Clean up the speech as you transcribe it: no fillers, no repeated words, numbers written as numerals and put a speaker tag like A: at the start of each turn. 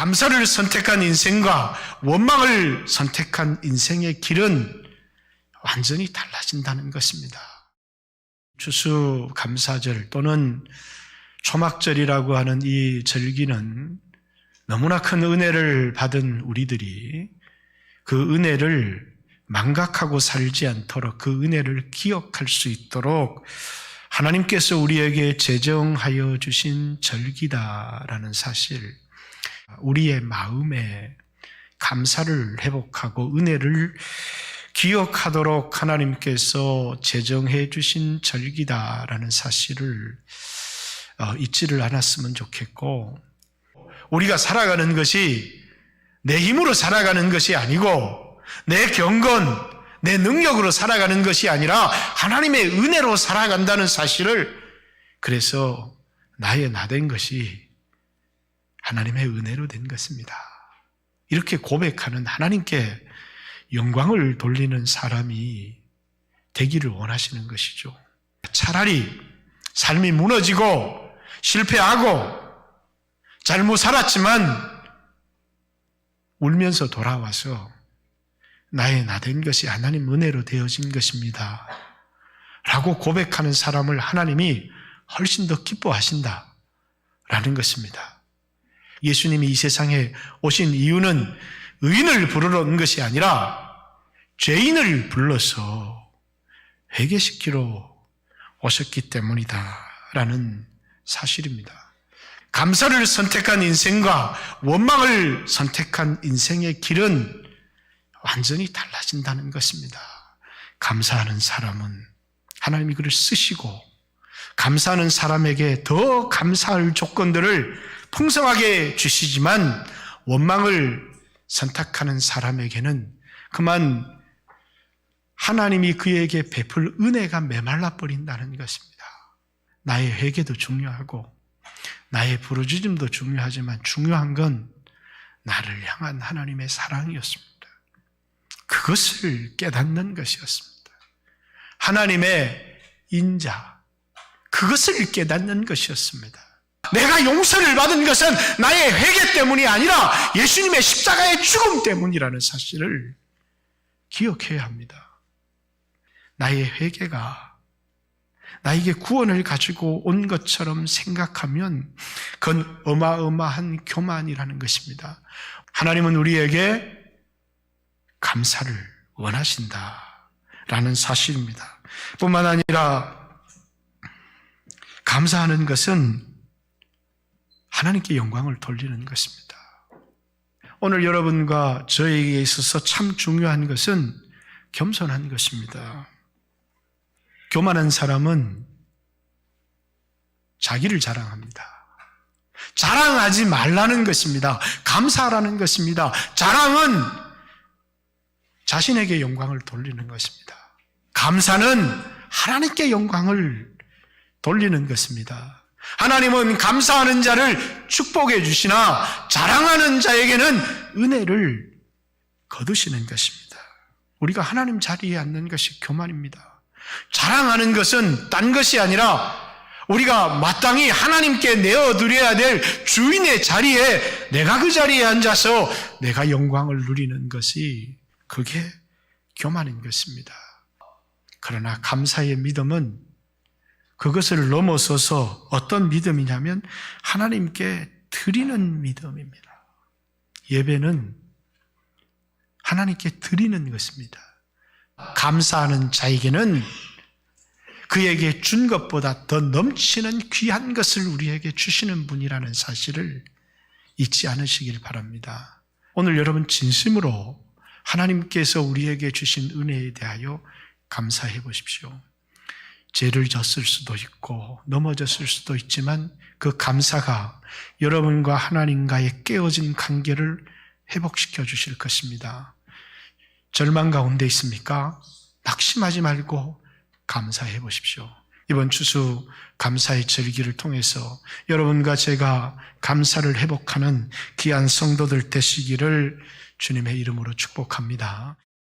A: 감사를 선택한 인생과 원망을 선택한 인생의 길은 완전히 달라진다는 것입니다. 추수감사절 또는 초막절이라고 하는 이 절기는 너무나 큰 은혜를 받은 우리들이 그 은혜를 망각하고 살지 않도록 그 은혜를 기억할 수 있도록 하나님께서 우리에게 제정하여 주신 절기다라는 사실, 우리의 마음에 감사를 회복하고 은혜를 기억하도록 하나님께서 제정해 주신 절기다라는 사실을 잊지를 않았으면 좋겠고, 우리가 살아가는 것이 내 힘으로 살아가는 것이 아니고 내 경건, 내 능력으로 살아가는 것이 아니라 하나님의 은혜로 살아간다는 사실을, 그래서 나의 나된 것이 하나님의 은혜로 된 것입니다. 이렇게 고백하는 하나님께 영광을 돌리는 사람이 되기를 원하시는 것이죠. 차라리 삶이 무너지고 실패하고 잘못 살았지만 울면서 돌아와서 나의 나된 것이 하나님 은혜로 되어진 것입니다 라고 고백하는 사람을 하나님이 훨씬 더 기뻐하신다라는 것입니다. 예수님이 이 세상에 오신 이유는 의인을 부르러 온 것이 아니라 죄인을 불러서 회개시키러 오셨기 때문이다라는 사실입니다. 감사를 선택한 인생과 원망을 선택한 인생의 길은 완전히 달라진다는 것입니다. 감사하는 사람은 하나님이 그를 쓰시고, 감사하는 사람에게 더 감사할 조건들을 풍성하게 주시지만, 원망을 선택하는 사람에게는 그만 하나님이 그에게 베풀 은혜가 메말라 버린다는 것입니다. 나의 회개도 중요하고 나의 부르짖음도 중요하지만 중요한 건 나를 향한 하나님의 사랑이었습니다. 그것을 깨닫는 것이었습니다. 하나님의 인자, 그것을 깨닫는 것이었습니다. 내가 용서를 받은 것은 나의 회개 때문이 아니라 예수님의 십자가의 죽음 때문이라는 사실을 기억해야 합니다. 나의 회개가 나에게 구원을 가지고 온 것처럼 생각하면 그건 어마어마한 교만이라는 것입니다. 하나님은 우리에게 감사를 원하신다라는 사실입니다. 뿐만 아니라 감사하는 것은 하나님께 영광을 돌리는 것입니다. 오늘 여러분과 저에게 있어서 참 중요한 것은 겸손한 것입니다. 교만한 사람은 자기를 자랑합니다. 자랑하지 말라는 것입니다. 감사하라는 것입니다. 자랑은 자신에게 영광을 돌리는 것입니다. 감사는 하나님께 영광을 돌리는 것입니다. 하나님은 감사하는 자를 축복해 주시나 자랑하는 자에게는 은혜를 거두시는 것입니다. 우리가 하나님 자리에 앉는 것이 교만입니다. 자랑하는 것은 딴 것이 아니라 우리가 마땅히 하나님께 내어드려야 될 주인의 자리에, 내가 그 자리에 앉아서 내가 영광을 누리는 것이, 그게 교만인 것입니다. 그러나 감사의 믿음은 그것을 넘어서서 어떤 믿음이냐면 하나님께 드리는 믿음입니다. 예배는 하나님께 드리는 것입니다. 감사하는 자에게는 그에게 준 것보다 더 넘치는 귀한 것을 우리에게 주시는 분이라는 사실을 잊지 않으시길 바랍니다. 오늘 여러분 진심으로 하나님께서 우리에게 주신 은혜에 대하여 감사해 보십시오. 죄를 졌을 수도 있고 넘어졌을 수도 있지만 그 감사가 여러분과 하나님과의 깨어진 관계를 회복시켜 주실 것입니다. 절망 가운데 있습니까? 낙심하지 말고 감사해 보십시오. 이번 추수 감사의 절기를 통해서 여러분과 제가 감사를 회복하는 귀한 성도들 되시기를 주님의 이름으로 축복합니다.